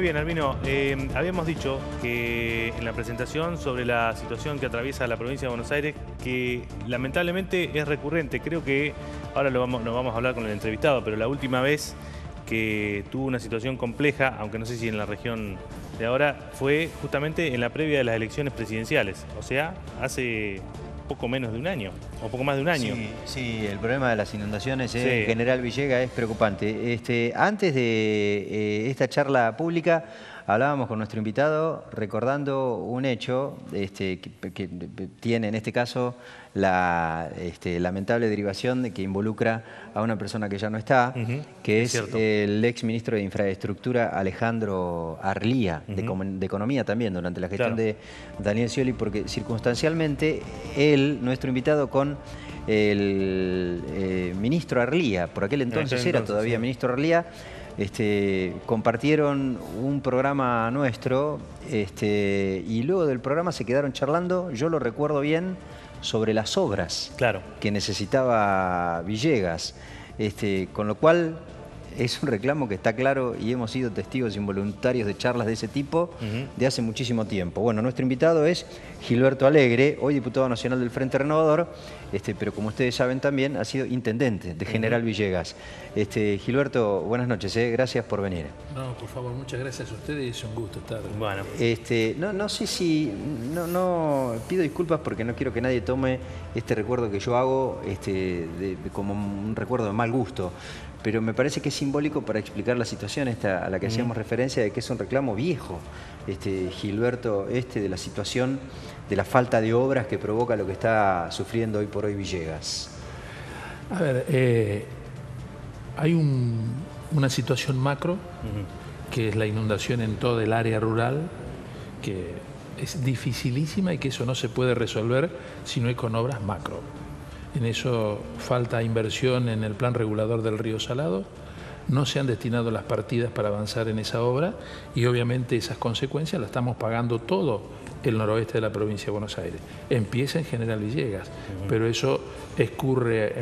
bien, Albino. Habíamos dicho que en la presentación sobre la situación que atraviesa la provincia de Buenos Aires, que lamentablemente es recurrente. Creo que ahora lo vamos a hablar con el entrevistado, pero la última vez que tuvo una situación compleja, aunque no sé si en la región de ahora, fue justamente en la previa de las elecciones presidenciales. O sea, hace poco menos de un año, o poco más de un año. Sí, el problema de las inundaciones en General Villegas es preocupante. Antes de esta charla pública hablábamos con nuestro invitado recordando un hecho que tiene en este caso la lamentable derivación de que involucra a una persona que ya no está, que es el ex ministro de Infraestructura Alejandro Arlía, de Economía también, durante la gestión de Daniel Scioli, porque circunstancialmente él, nuestro invitado, con el ministro Arlía, por aquel entonces era todavía ministro Arlía, compartieron un programa nuestro y luego del programa se quedaron charlando, yo lo recuerdo bien, sobre las obras que necesitaba Villegas, con lo cual es un reclamo que está claro y hemos sido testigos involuntarios de charlas de ese tipo de hace muchísimo tiempo. Bueno, nuestro invitado es Gilberto Alegre, hoy diputado nacional del Frente Renovador, pero como ustedes saben también ha sido intendente de General Villegas. Gilberto, buenas noches, gracias por venir. No, por favor, muchas gracias a ustedes, es un gusto estar. Bueno. No sé si, pido disculpas porque no quiero que nadie tome este recuerdo que yo hago como un recuerdo de mal gusto. Pero me parece que es simbólico para explicar la situación a la que hacíamos referencia, de que es un reclamo viejo, Gilberto, de la situación de la falta de obras que provoca lo que está sufriendo hoy por hoy Villegas. A ver, hay una situación macro, que es la inundación en toda el área rural, que es dificilísima y que eso no se puede resolver si no hay con obras macro. En eso falta inversión en el plan regulador del Río Salado, no se han destinado las partidas para avanzar en esa obra y obviamente esas consecuencias las estamos pagando todo el noroeste de la provincia de Buenos Aires. Empieza en General Villegas, pero eso escurre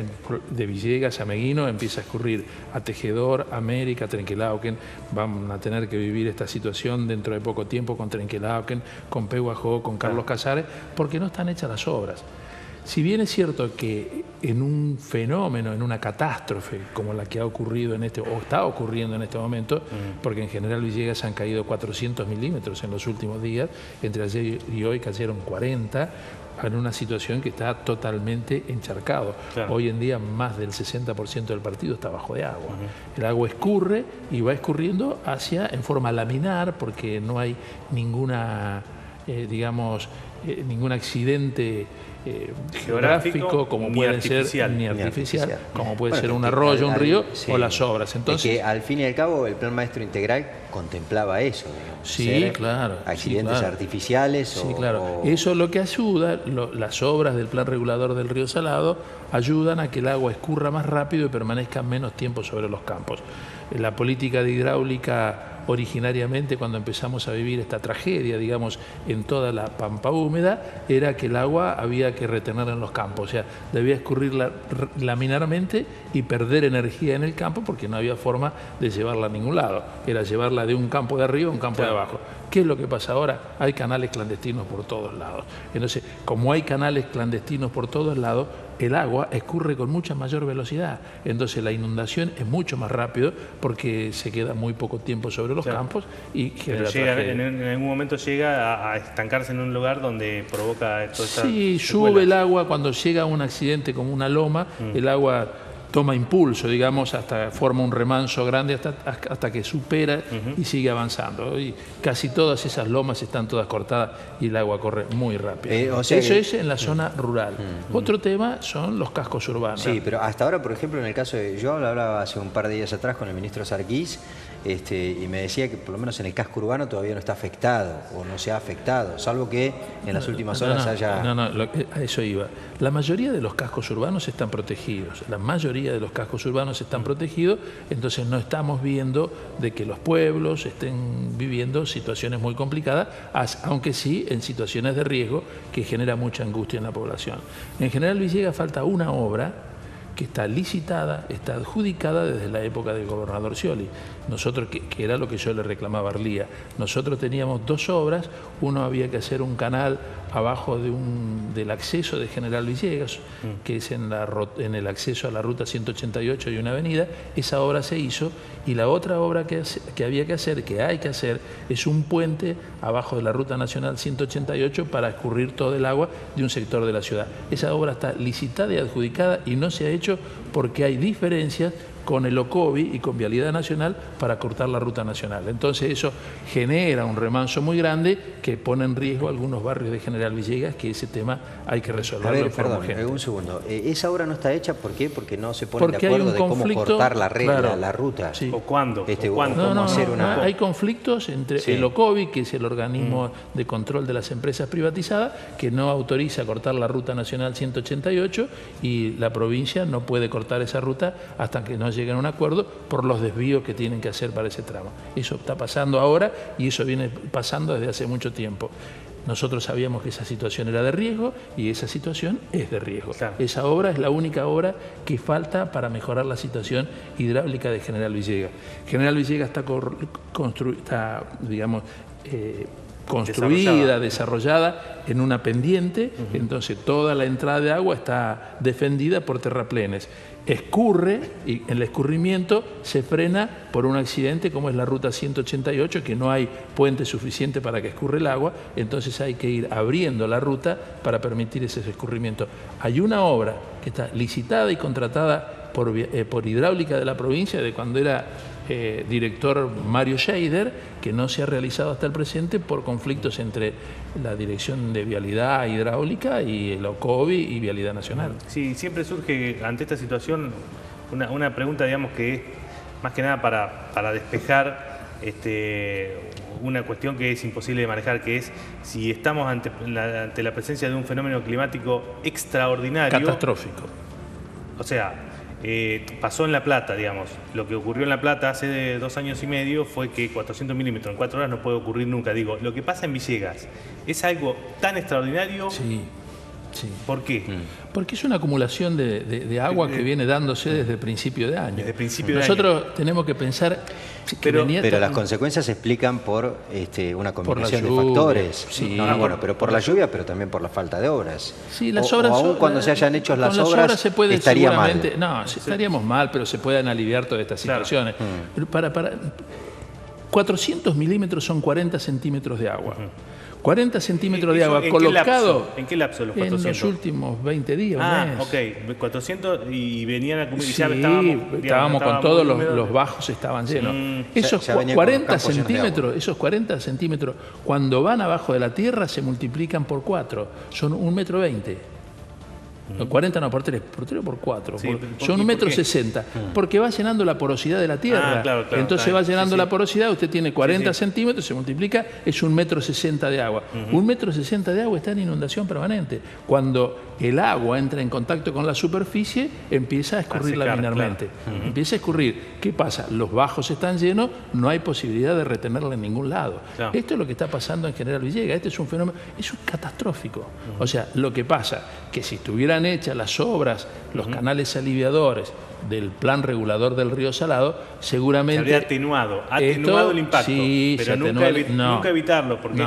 de Villegas a Meguino, empieza a escurrir a Tejedor, América, Trenquelauquen. Van a tener que vivir esta situación dentro de poco tiempo con Trenquelauquen, con Pehuajó, con Carlos Casares, porque no están hechas las obras. Si bien es cierto que en un fenómeno, en una catástrofe como la que ha ocurrido o está ocurriendo en este momento, porque en General Villegas han caído 400 milímetros en los últimos días, entre ayer y hoy cayeron 40, en una situación que está totalmente encharcado. Hoy en día más del 60% del partido está bajo de agua. El agua escurre y va escurriendo en forma laminar, porque no hay ninguna, ningún accidente geográfico como puede ser, ni artificial, como puede ser un arroyo, un río o las obras. Entonces, que al fin y al cabo el Plan Maestro Integral contemplaba eso, digamos, sí, claro, accidentes artificiales. Sí, claro. Eso es lo que ayuda, las obras del Plan Regulador del Río Salado ayudan a que el agua escurra más rápido y permanezca menos tiempo sobre los campos. La política de hidráulica originariamente, cuando empezamos a vivir esta tragedia, digamos, en toda la pampa húmeda, era que el agua había que retenerla en los campos, o sea, debía escurrir laminarmente y perder energía en el campo porque no había forma de llevarla a ningún lado, era llevarla de un campo de arriba a un campo de abajo. ¿Qué es lo que pasa ahora? Hay canales clandestinos por todos lados. Entonces, como hay canales clandestinos por todos lados, el agua escurre con mucha mayor velocidad. Entonces la inundación es mucho más rápido porque se queda muy poco tiempo sobre los campos y genera tragedia. En algún momento llega a estancarse en un lugar donde provoca toda esta Sí, sube el agua cuando llega a un accidente como una loma, el agua toma impulso, digamos, hasta forma un remanso grande hasta que supera y sigue avanzando. Y casi todas esas lomas están todas cortadas y el agua corre muy rápido. Eso es en la zona rural. Otro tema son los cascos urbanos. Sí, pero hasta ahora, por ejemplo, en el caso de... Yo hablaba hace un par de días atrás con el ministro Sarkis y me decía que por lo menos en el casco urbano todavía no está afectado o no se ha afectado, salvo que en las últimas horas haya... A eso iba. La mayoría de los cascos urbanos están protegidos. La mayoría de los cascos urbanos están protegidos, entonces no estamos viendo de que los pueblos estén viviendo situaciones muy complicadas, aunque sí en situaciones de riesgo que genera mucha angustia en la población. En General Villegas falta una obra que está licitada, está adjudicada desde la época del gobernador Scioli. Nosotros, que era lo que yo le reclamaba a Arlía, nosotros teníamos dos obras, uno había que hacer un canal abajo del acceso de General Villegas, que es en el acceso a la ruta 188 y una avenida. Esa obra se hizo, y la otra obra que había que hacer, que hay que hacer, es un puente abajo de la ruta nacional 188 para escurrir todo el agua de un sector de la ciudad. Esa obra está licitada y adjudicada y no se ha hecho porque hay diferencias con el OCOVI y con Vialidad Nacional para cortar la ruta nacional. Entonces eso genera un remanso muy grande que pone en riesgo algunos barrios de General Villegas, que ese tema hay que resolverlo. A ver, perdón, un segundo. ¿Esa obra no está hecha? ¿Por qué? Porque no se ponen de acuerdo de cómo cortar la regla, claro, la ruta. Sí. ¿O cuándo? Hay conflictos entre el OCOVI, que es el organismo de control de las empresas privatizadas, que no autoriza cortar la ruta nacional 188, y la provincia no puede cortar esa ruta hasta que no lleguen a un acuerdo por los desvíos que tienen que hacer para ese tramo. Eso está pasando ahora y eso viene pasando desde hace mucho tiempo. Nosotros sabíamos que esa situación era de riesgo y esa situación es de riesgo. Claro. Esa obra es la única obra que falta para mejorar la situación hidráulica de General Villegas. General Villegas está construida, desarrollada en una pendiente, entonces toda la entrada de agua está defendida por terraplenes. Escurre, y en el escurrimiento se frena por un accidente como es la ruta 188, que no hay puente suficiente para que escurre el agua, entonces hay que ir abriendo la ruta para permitir ese escurrimiento. Hay una obra que está licitada y contratada por Hidráulica de la provincia, de cuando era director Mario Scheider, que no se ha realizado hasta el presente por conflictos entre la Dirección de Vialidad Hidráulica y el OCOVI y Vialidad Nacional. Sí, siempre surge ante esta situación una pregunta, digamos, que es más que nada para despejar una cuestión que es imposible de manejar, que es si estamos ante la presencia de un fenómeno climático extraordinario. Catastrófico. O sea, pasó en La Plata, digamos. Lo que ocurrió en La Plata hace 2 años y medio fue que 400 milímetros en 4 horas no puede ocurrir nunca. Digo, lo que pasa en Villegas es algo tan extraordinario. Sí, sí. ¿Por qué? Porque es una acumulación de agua que viene dándose desde el principio de año. Desde el principio de Nosotros tenemos que pensar pero las consecuencias se explican por una combinación de factores. Sí. Bueno, pero por la lluvia, pero también por la falta de obras. Sí, las obras, o aún cuando se hayan hecho las obras se puede estaría mal. No, estaríamos mal, pero se pueden aliviar todas estas situaciones. Pero 400 milímetros son 40 centímetros de agua. 40 centímetros de agua colocado. ¿En qué lapso los 400? En los últimos 20 días. Ok. 400 y venían a sí, estábamos con todos los bajos estaban llenos. Esos 40 centímetros, cuando van abajo de la tierra, se multiplican por 4. Son 1,20 metros. 40 no, por 3 por 4. Sí, son 1,60 m. Porque va llenando la porosidad de la tierra. Claro, entonces va llenando la porosidad, usted tiene 40 centímetros, se multiplica, es 1,60 m de agua. 1,60 m de agua está en inundación permanente. Cuando el agua entra en contacto con la superficie, empieza a escurrir laminermente. Empieza a escurrir. ¿Qué pasa? Los bajos están llenos, no hay posibilidad de retenerla en ningún lado. Esto es lo que está pasando en General Villegas. Este es un fenómeno, es catastrófico. O sea, lo que pasa, que si estuvieran hechas las obras, los canales aliviadores del plan regulador del río Salado, seguramente... Se habría atenuado el impacto, pero nunca evitarlo, porque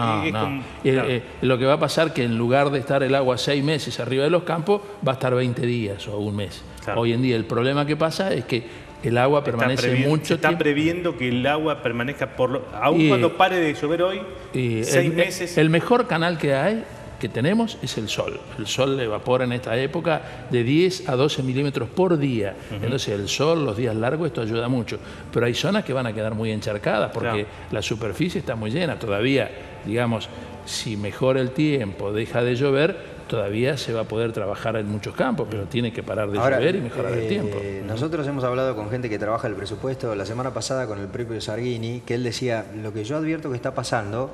lo que va a pasar es que en lugar de estar el agua 6 meses arriba de los campos, va a estar 20 días o un mes. Claro. Hoy en día el problema que pasa es que el agua permanece mucho tiempo. Está previendo que el agua permanezca, aún cuando pare de llover hoy, 6 meses... El mejor canal que tenemos es el sol. El sol evapora en esta época de 10 a 12 milímetros por día. Entonces el sol, los días largos, esto ayuda mucho. Pero hay zonas que van a quedar muy encharcadas porque la superficie está muy llena. Todavía, digamos, si mejora el tiempo, deja de llover, todavía se va a poder trabajar en muchos campos, pero tiene que parar de llover y mejorar el tiempo. Nosotros hemos hablado con gente que trabaja el presupuesto la semana pasada con el propio Zarghini, que él decía, lo que yo advierto que está pasando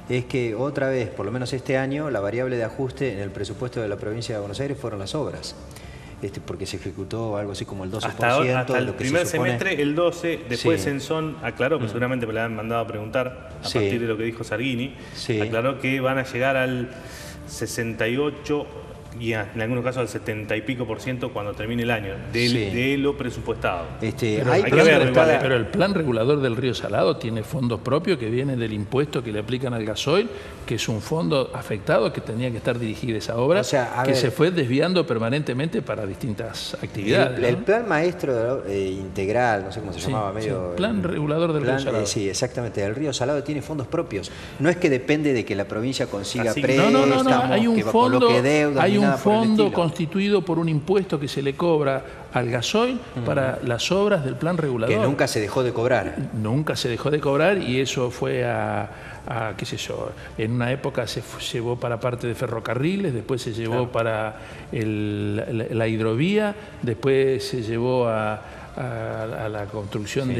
es que otra vez, por lo menos este año, la variable de ajuste en el presupuesto de la provincia de Buenos Aires fueron las obras. Porque se ejecutó algo así como el 12%. Hasta el primer semestre, el 12%, después Sensón aclaró, que seguramente me le han mandado a preguntar a partir de lo que dijo Zarghini, aclaró que van a llegar al 68%, y en algunos casos al 70 y pico % cuando termine el año, de lo presupuestado. Pero el plan regulador del Río Salado tiene fondos propios que vienen del impuesto que le aplican al gasoil, que es un fondo afectado que tenía que estar dirigida esa obra, se fue desviando permanentemente para distintas actividades. El plan maestro integral, no sé cómo se llamaba, medio... Plan regulador del Río Salado. Sí, exactamente. El Río Salado tiene fondos propios. No es que depende de que la provincia consiga préstamos, no. Hay un fondo, coloque deuda, hay un fondo constituido por un impuesto que se le cobra al gasoil para las obras del plan regulador. Que nunca se dejó de cobrar. Nunca se dejó de cobrar, y eso fue qué sé yo, en una época se llevó para parte de ferrocarriles, después se llevó para la hidrovía, después se llevó a la construcción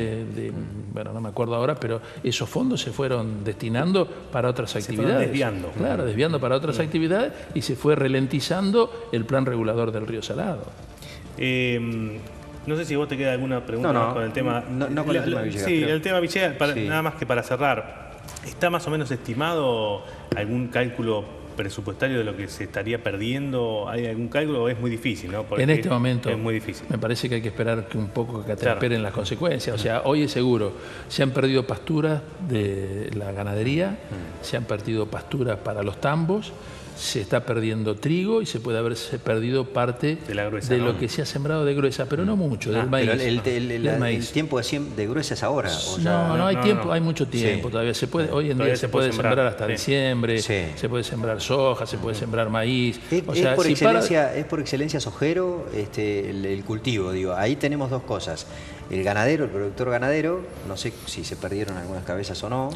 bueno, no me acuerdo ahora, pero esos fondos se fueron destinando para otras actividades. Se fueron desviando. Claro, desviando para otras actividades, y se fue ralentizando el plan regulador del Río Salado. No sé si vos te queda alguna pregunta más con el tema. No con el tema Villegas. Sí, el tema Villegas, nada más que para cerrar. ¿Está más o menos estimado algún cálculo presupuestario de lo que se estaría perdiendo? ¿Hay algún cálculo o es muy difícil? ¿No? En este momento es muy difícil. Me parece que hay que esperar un poco que esperen las consecuencias. O sea, hoy es seguro, se han perdido pasturas de la ganadería, se han perdido pasturas para los tambos, se está perdiendo trigo y se puede haberse perdido parte de, la gruesa, de lo que se ha sembrado de gruesa, pero no mucho, del maíz. Pero el tiempo de gruesa es ahora. No, hay tiempo, hay mucho tiempo todavía. Hoy en día se puede sembrar hasta diciembre, se puede sembrar soja, se puede sembrar maíz. Es por excelencia sojero el cultivo, digo. Ahí tenemos dos cosas. El ganadero, el productor ganadero, no sé si se perdieron algunas cabezas o no.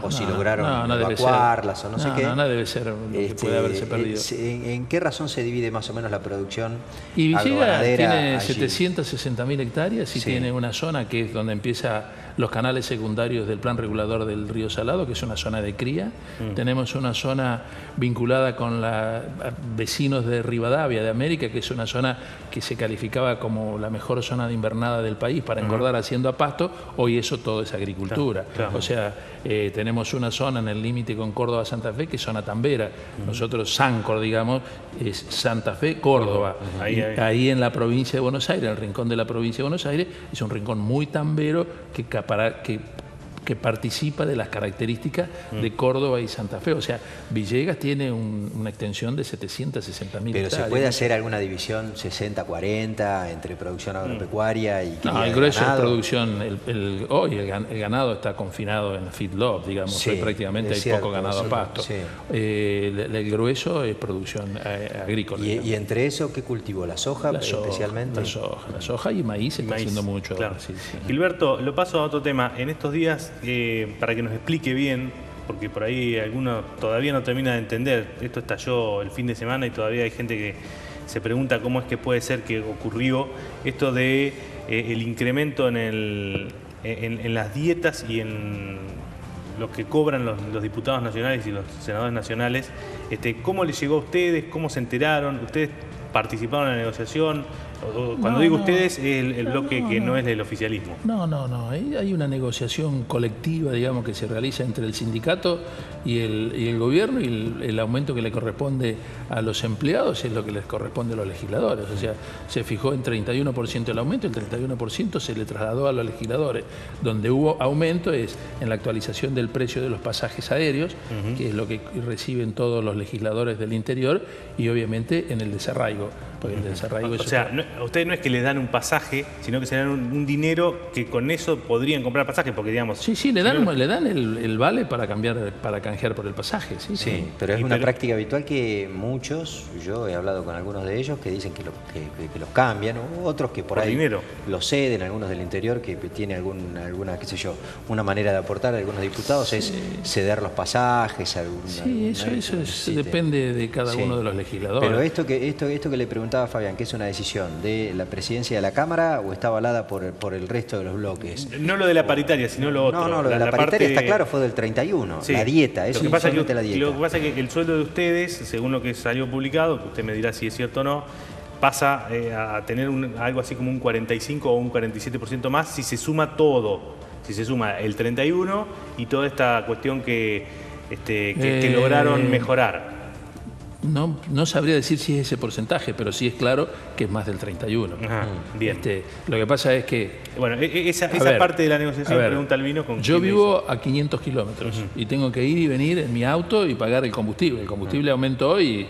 O si lograron evacuarlas o no sé qué. No debe ser lo que puede haberse perdido. ¿En qué razón se divide más o menos la producción agroganadera? Tiene 760.000 hectáreas y tiene una zona que es donde empieza los canales secundarios del plan regulador del Río Salado, que es una zona de cría. Tenemos una zona vinculada con vecinos de Rivadavia, de América, que es una zona que se calificaba como la mejor zona de invernada del país para engordar haciendo a pasto. Hoy eso todo es agricultura. O sea, tenemos una zona en el límite con Córdoba-Santa Fe, que es zona tambera. Nosotros, Sancor, digamos, es Santa Fe, Córdoba. Ahí en la provincia de Buenos Aires, el rincón de la provincia de Buenos Aires, es un rincón muy tambero que participa de las características de Córdoba y Santa Fe. O sea, Villegas tiene una extensión de 760.000 hectáreas. ¿Pero se puede hacer alguna división 60-40 entre producción agropecuaria y cría el grueso es producción. Hoy el ganado está confinado en feedlot, digamos. Hoy prácticamente hay poco ganado a pasto. El grueso es producción agrícola. ¿Y entre eso qué cultivo? ¿La soja especialmente? La soja y maíz se está haciendo mucho. Claro. Gilberto, lo paso a otro tema. En estos días, para que nos explique bien, porque por ahí alguno todavía no termina de entender, esto estalló el fin de semana y todavía hay gente que se pregunta cómo es que puede ser que ocurrió esto de el incremento en las dietas y en lo que cobran los diputados nacionales y los senadores nacionales. ¿Cómo les llegó a ustedes? ¿Cómo se enteraron? ¿Ustedes participaron en la negociación? Cuando digo ustedes, es el bloque que no es del oficialismo. No. Hay una negociación colectiva, digamos, que se realiza entre el sindicato y el gobierno, y el aumento que le corresponde a los empleados es lo que les corresponde a los legisladores. O sea, se fijó en 31% el aumento, el 31% se le trasladó a los legisladores. Donde hubo aumento es en la actualización del precio de los pasajes aéreos, que es lo que reciben todos los legisladores del interior, y obviamente en el desarraigo. Porque el desarraigo ustedes no es que les dan un pasaje, sino que se dan un dinero que con eso podrían comprar pasajes, porque digamos... Sí, le dan el vale para canjear por el pasaje. Sí. Pero es una práctica habitual que muchos, yo he hablado con algunos de ellos, que dicen que los cambian, otros que por ahí dinero lo ceden, algunos del interior que tiene alguna, qué sé yo, una manera de aportar a algunos diputados es ceder los pasajes. Eso depende de cada uno de los legisladores. Pero esto que le preguntaba Fabián, que es una decisión de la presidencia de la Cámara o está avalada por el resto de los bloques. No lo de la paritaria, sino lo otro. No, lo de la paritaria está claro, fue del 31. La dieta, eso es la dieta. Lo que pasa es que el sueldo de ustedes, según lo que salió publicado, que usted me dirá si es cierto o no, pasa a tener algo así como un 45 o un 47% más si se suma todo. Si se suma el 31 y toda esta cuestión que lograron mejorar. No sabría decir si es ese porcentaje, pero sí es claro que es más del 31. Ajá, bien. Lo que pasa es que... Bueno, esa parte de la negociación, pregunta Albino. Yo vivo a 500 kilómetros y tengo que ir y venir en mi auto y pagar el combustible. El combustible aumentó y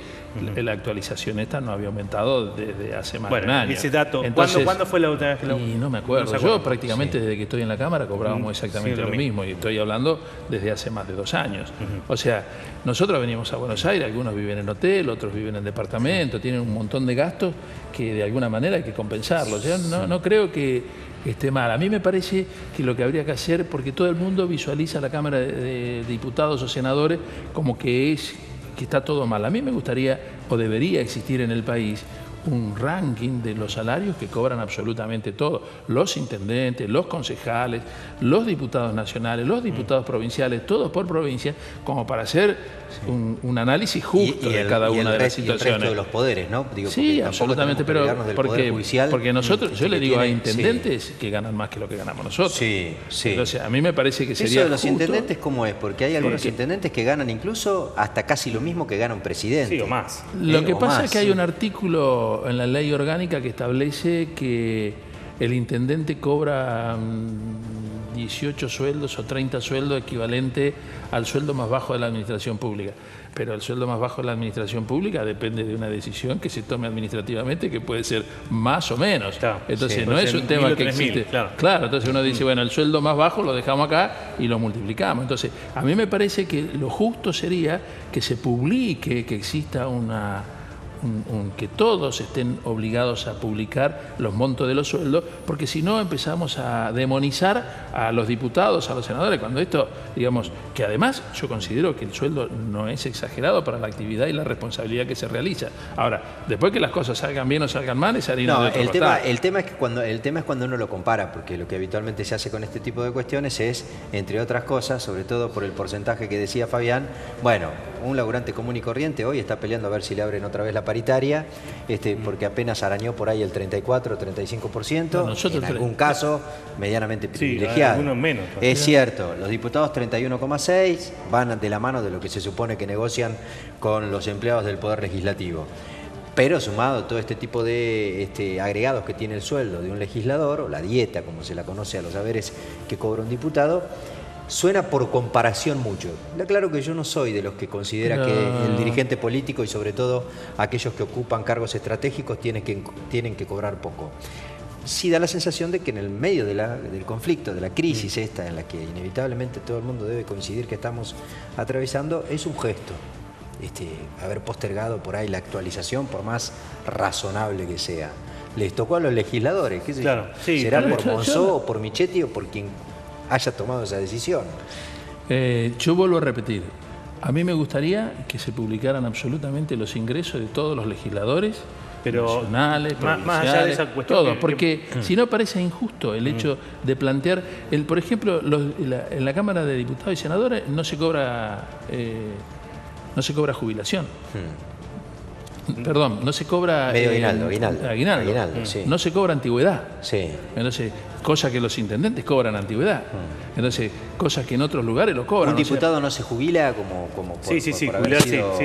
la actualización esta no había aumentado desde hace más de un año. Ese dato, Entonces, ¿cuándo fue la última vez que lo...? Y no me acuerdo. Yo prácticamente desde que estoy en la Cámara cobrábamos exactamente lo mismo y estoy hablando desde hace más de 2 años. O sea, nosotros venimos a Buenos Aires, algunos viven en hotel, otros viven en departamento, tienen un montón de gastos que de alguna manera hay que compensarlos. Yo no creo que esté mal. A mí me parece que lo que habría que hacer, porque todo el mundo visualiza la Cámara de Diputados o Senadores como que está todo mal. A mí me gustaría o debería existir en el país un ranking de los salarios que cobran absolutamente todos, los intendentes, los concejales, los diputados nacionales, los diputados provinciales, todos por provincia, como para hacer un análisis justo de cada una de las situaciones. Y el resto de los poderes, ¿no? Digo, sí, absolutamente, pero porque nosotros, yo le digo, hay intendentes que ganan más que lo que ganamos nosotros. Sí. Entonces, a mí me parece que sería eso de los justo. intendentes, ¿cómo es? Porque hay algunos intendentes que ganan incluso hasta casi lo mismo que gana un presidente. Sí, o más. Lo que pasa es que hay un artículo en la ley orgánica que establece que el intendente cobra 18 sueldos o 30 sueldos equivalente al sueldo más bajo de la administración pública. Pero el sueldo más bajo de la administración pública depende de una decisión que se tome administrativamente, que puede ser más o menos. Claro, entonces no es un tema que existe. Claro, entonces uno dice, bueno, el sueldo más bajo lo dejamos acá y lo multiplicamos. Entonces, a mí me parece que lo justo sería que se publique, que exista que todos estén obligados a publicar los montos de los sueldos, porque si no empezamos a demonizar a los diputados, a los senadores, cuando esto, digamos, que además yo considero que el sueldo no es exagerado para la actividad y la responsabilidad que se realiza. Ahora, después que las cosas salgan bien o salgan mal, es harina de otro costal. El tema es cuando uno lo compara, porque lo que habitualmente se hace con este tipo de cuestiones es, entre otras cosas, sobre todo por el porcentaje que decía Fabián, bueno, un laburante común y corriente hoy está peleando a ver si le abren otra vez la paritaria, porque apenas arañó por ahí el 34 o 35%, en algún caso medianamente privilegiado. Algunos menos. Es cierto, los diputados 31,6 van de la mano de lo que se supone que negocian con los empleados del Poder Legislativo. Pero sumado todo este tipo de agregados que tiene el sueldo de un legislador, o la dieta, como se la conoce a los haberes que cobra un diputado, suena por comparación mucho. Claro que yo no soy de los que considera que el dirigente político y sobre todo aquellos que ocupan cargos estratégicos tienen que cobrar poco. Sí da la sensación de que en el medio del conflicto, de la crisis esta en la que inevitablemente todo el mundo debe coincidir que estamos atravesando, es un gesto haber postergado por ahí la actualización, por más razonable que sea. Les tocó a los legisladores, ¿qué sé yo? ¿Será por Monzó o por Michetti o por quien haya tomado esa decisión? Yo vuelvo a repetir, a mí me gustaría que se publicaran absolutamente los ingresos de todos los legisladores, nacionales, provinciales, más allá de esa cuestión, todos, porque si no parece injusto el hecho de plantear, por ejemplo, en la Cámara de Diputados y Senadores no se cobra jubilación. Perdón, no se cobra aguinaldo. Sí. No se cobra antigüedad. Sí. Entonces, cosas que los intendentes cobran antigüedad. Entonces, cosas que en otros lugares lo cobran. ¿Un diputado no se jubila como por haber sido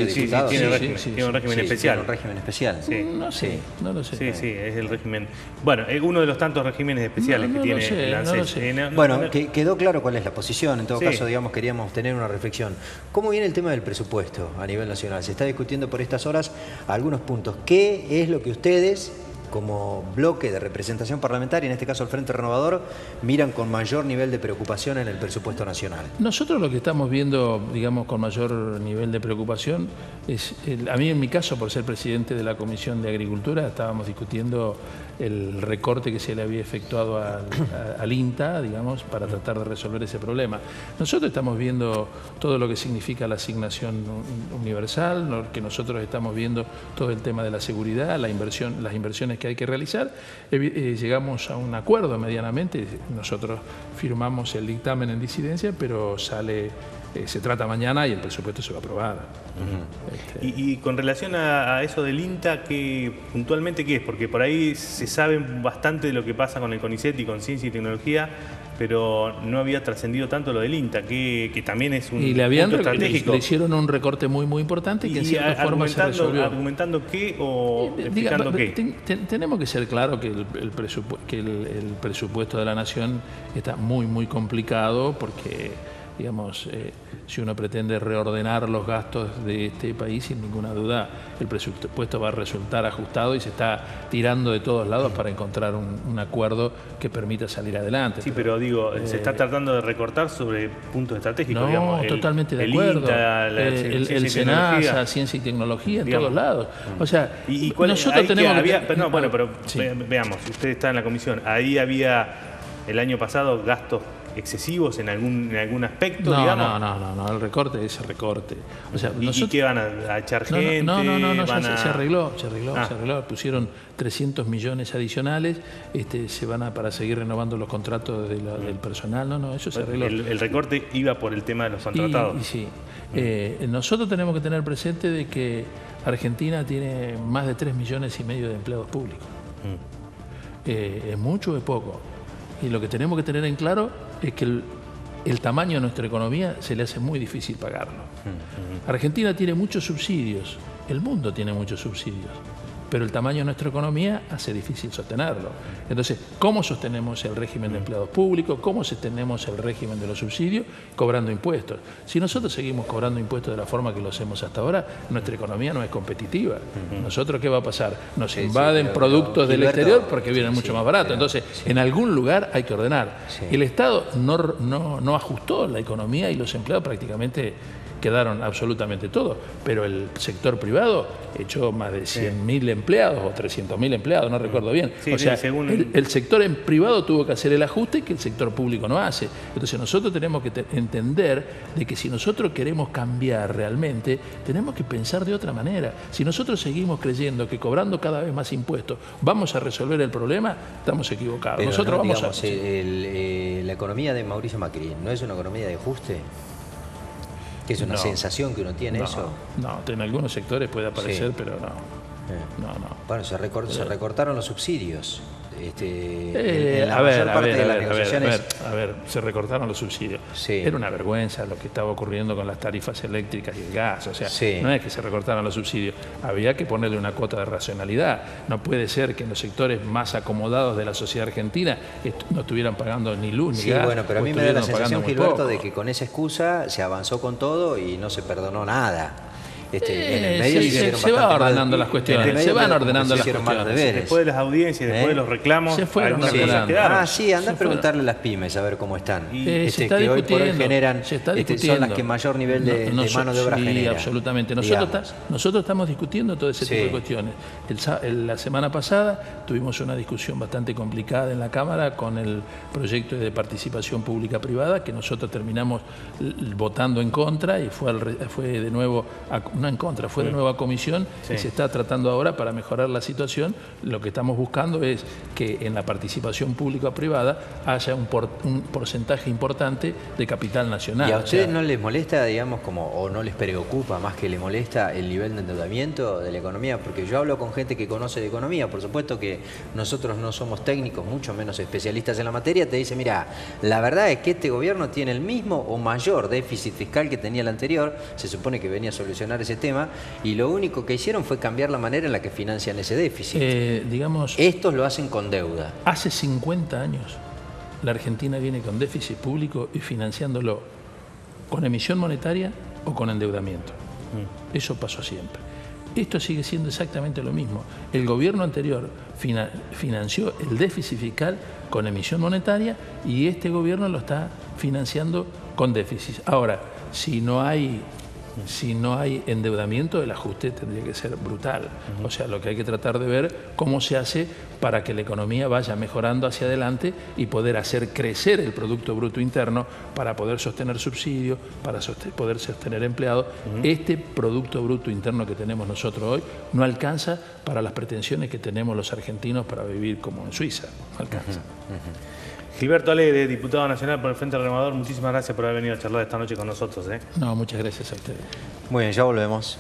diputado? Tiene un régimen especial. Tiene un régimen especial. No lo sé. Sí, es el régimen. Bueno, es uno de los tantos regímenes especiales que tiene el ANSES. Bueno, quedó claro cuál es la posición. En todo caso, digamos, queríamos tener una reflexión. ¿Cómo viene el tema del presupuesto a nivel nacional? Se está discutiendo por estas horas algunos puntos. ¿Qué es lo que ustedes, como bloque de representación parlamentaria, en este caso el Frente Renovador, miran con mayor nivel de preocupación en el presupuesto nacional? Nosotros lo que estamos viendo, digamos, con mayor nivel de preocupación es, a mí en mi caso, por ser presidente de la Comisión de Agricultura, estábamos discutiendo el recorte que se le había efectuado al INTA, digamos, para tratar de resolver ese problema. Nosotros estamos viendo todo lo que significa la asignación universal, lo que nosotros estamos viendo todo el tema de la seguridad, las inversiones que hay que realizar. Llegamos a un acuerdo medianamente, nosotros firmamos el dictamen en disidencia, pero se trata mañana y el presupuesto se va a aprobar. Y con relación a eso del INTA, puntualmente qué es? Porque por ahí se sabe bastante de lo que pasa con el CONICET y con Ciencia y Tecnología, pero no había trascendido tanto lo del INTA, que también es un y punto estratégico. Le hicieron un recorte muy importante que en cierta forma se resolvió. ¿Argumentando qué o explicando qué? Tenemos que ser claros que el presupuesto de la Nación está muy complicado porque, digamos, si uno pretende reordenar los gastos de este país, sin ninguna duda el presupuesto va a resultar ajustado y se está tirando de todos lados para encontrar un acuerdo que permita salir adelante. Sí, pero digo, se está tratando de recortar sobre puntos estratégicos. No, digamos, totalmente de acuerdo. El SENASA, Ciencia y Tecnología, en digamos. todos lados. O sea, nosotros tenemos veamos, usted está en la comisión, ahí había el año pasado gastos excesivos en algún aspecto, digamos. No, el recorte es el recorte. O sea, ¿Y qué van a echar gente? No, se arregló. Pusieron 300 millones adicionales, se van para seguir renovando los contratos del personal. Eso se arregló. El recorte iba por el tema de los contratados. Sí. Nosotros tenemos que tener presente de que Argentina tiene más de 3,5 millones de empleados públicos. ¿Es mucho o es poco? Y lo que tenemos que tener en claro es que el tamaño de nuestra economía se le hace muy difícil pagarlo. Argentina tiene muchos subsidios, el mundo tiene muchos subsidios, pero el tamaño de nuestra economía hace difícil sostenerlo. Entonces, ¿cómo sostenemos el régimen de empleados públicos? ¿Cómo sostenemos el régimen de los subsidios? Cobrando impuestos. Si nosotros seguimos cobrando impuestos de la forma que lo hacemos hasta ahora, nuestra economía no es competitiva. ¿Nosotros qué va a pasar? Nos invaden productos del exterior porque vienen mucho más baratos. Entonces, en algún lugar hay que ordenar. El Estado no ajustó la economía y los empleados prácticamente quedaron absolutamente todos, pero el sector privado echó más de 100.000 empleados o 300.000 empleados, no recuerdo bien. El sector en privado tuvo que hacer el ajuste que el sector público no hace. Entonces nosotros tenemos que entender de que si nosotros queremos cambiar realmente, tenemos que pensar de otra manera. Si nosotros seguimos creyendo que cobrando cada vez más impuestos vamos a resolver el problema, estamos equivocados. Pero nosotros la economía de Mauricio Macri no es una economía de ajuste. ¿Que es una sensación que uno tiene eso? No, en algunos sectores puede aparecer, pero no. Bueno, se recortaron los subsidios. En la mayor parte de las negociaciones. A ver, se recortaron los subsidios. Era una vergüenza lo que estaba ocurriendo con las tarifas eléctricas y el gas. O sea, no es que se recortaran los subsidios. Había que ponerle una cuota de racionalidad. No puede ser que en los sectores más acomodados de la sociedad argentina no estuvieran pagando ni luz ni gas. Bueno, pero a mí me da la sensación, Gilberto, de que con esa excusa se avanzó con todo y no se perdonó nada. En el medio se van ordenando las cuestiones, se van ordenando las cuestiones. Después de las audiencias, después de los reclamos, se fueron ordenando. Anda a preguntarle a las pymes a ver cómo están. Que hoy por hoy generan, se está discutiendo. son las que mayor nivel de mano de obra generan. Absolutamente. Nosotros estamos discutiendo todo ese tipo de cuestiones. La semana pasada tuvimos una discusión bastante complicada en la Cámara con el proyecto de participación pública-privada, que nosotros terminamos votando en contra y fue de nuevo no en contra, fue de nuevo a comisión y se está tratando ahora para mejorar la situación. Lo que estamos buscando es que en la participación pública-privada haya un porcentaje importante de capital nacional. ¿Y a ustedes no les molesta, digamos, o no les preocupa más que les molesta el nivel de endeudamiento de la economía? Porque yo hablo con gente que conoce de economía, por supuesto que nosotros no somos técnicos, mucho menos especialistas en la materia, te dice, mira, la verdad es que este gobierno tiene el mismo o mayor déficit fiscal que tenía el anterior, se supone que venía a solucionar ese tema, y lo único que hicieron fue cambiar la manera en la que financian ese déficit. Estos lo hacen con deuda. Hace 50 años la Argentina viene con déficit público y financiándolo con emisión monetaria o con endeudamiento. Eso pasó siempre. Esto sigue siendo exactamente lo mismo. El gobierno anterior financió el déficit fiscal con emisión monetaria y este gobierno lo está financiando con déficit. Ahora, si no hay endeudamiento, el ajuste tendría que ser brutal. O sea, lo que hay que tratar de ver cómo se hace para que la economía vaya mejorando hacia adelante y poder hacer crecer el Producto Bruto Interno para poder sostener subsidios, para poder sostener empleados. Este Producto Bruto Interno que tenemos nosotros hoy no alcanza para las pretensiones que tenemos los argentinos para vivir como en Suiza. No alcanza. Gilberto Alegre, diputado nacional por el Frente Renovador, muchísimas gracias por haber venido a charlar esta noche con nosotros. No, muchas gracias a ustedes. Muy bien, ya volvemos.